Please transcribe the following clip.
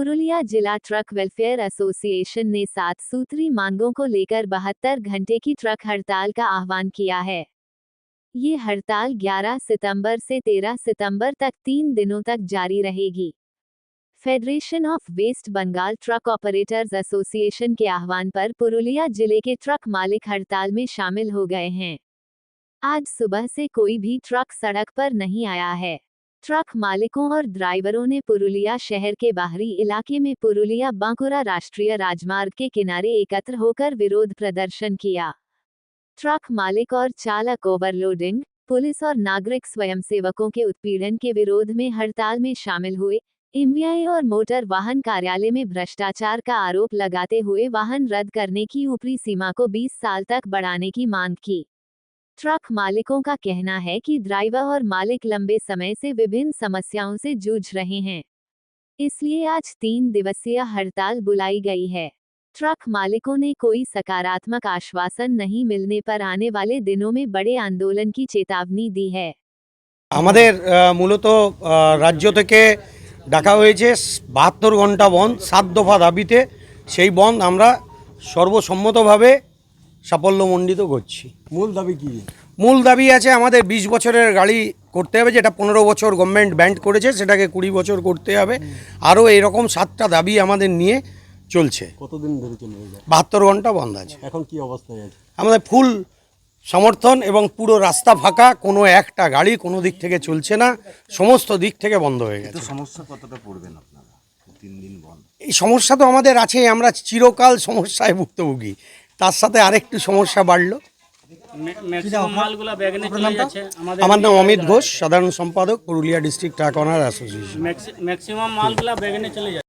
पुरुलिया जिला truck welfare association ने 7 सूत्री मांगों को लेकर 72 घंटे की ट्रक हड़ताल का आह्वान किया है। ये हड़ताल 11 सितंबर से 13 सितंबर तक 3 दिनों तक जारी रहेगी। Federation of West Bengal truck operators association के आह्वान पर पुरुलिया जिले के ट्रक मालिक हड़ताल में शामिल हो गए हैं। आज सुबह से कोई भी ट्रक सड़क पर नहीं आया है। ट्रक मालिकों और ड्राइवरों ने पुरुलिया शहर के बाहरी इलाके में पुरुलिया बांकुरा राष्ट्रीय राजमार्ग के किनारे एकत्र होकर विरोध प्रदर्शन किया। ट्रक मालिक और चालक ओवरलोडिंग, पुलिस और नागरिक स्वयंसेवकों के उत्पीड़न के विरोध में हड़ताल में शामिल हुए। एमवीआई और मोटर वाहन कार्यालय में भ्रष्टाचार का आरोप लगाते हुए वाहन रद्द करने की ऊपरी सीमा को 20 साल तक बढ़ाने की मांग की। ट्रक मालिकों का कहना है कि ड्राइवर और मालिक लंबे समय से विभिन्न समस्याओं से जूझ रहे हैं, इसलिए आज 3 दिवसीय हड़ताल बुलाई गई है। ट्रक मालिकों ने कोई सकारात्मक आश्वासन नहीं मिलने पर आने वाले दिनों में बड़े आंदोलन की चेतावनी दी है। আমাদের মূলত রাজ্য থেকে ডাকা হয়েছে 72 ঘন্টা বন্ধ 7 দফা দাবিতে। সেই বন্ধ আমরা সর্বসম্মতভাবে সাফল্যমণ্ডিত করছি। মূল দাবি কি? মূল দাবি আছে আমাদের 20 বছরের গাড়ি করতে হবে, যেটা 15 বছর গভর্নমেন্ট ব্যান্ড করেছে সেটাকে 20 বছর করতে হবে। আরও এরকম 7টা দাবি আমাদের নিয়ে চলছে। কতদিন ধরে চলে যায়? 72 ঘন্টা বন্ধ আছে। এখন কি অবস্থায় আছে? আমাদের ফুল সমর্থন এবং পুরো রাস্তা ফাঁকা, কোনো একটা গাড়ি কোনো দিক থেকে চলছে না, সমস্ত দিক থেকে বন্ধ হয়ে গেছে। সমস্যা কতটা পড়বেন আপনারা 3 দিন বন্ধ? এই সমস্যা তো আমাদের আছে, আমরা চিরকাল সমস্যায় ভুক্তভোগী, তার সাথে আরেকটু সমস্যা বাড়লো। আমার নাম অমিত ঘোষ, সাধারণ সম্পাদক Purulia district truck owner association. Maximum মালগুলা ব্যাগনে চলে যায়।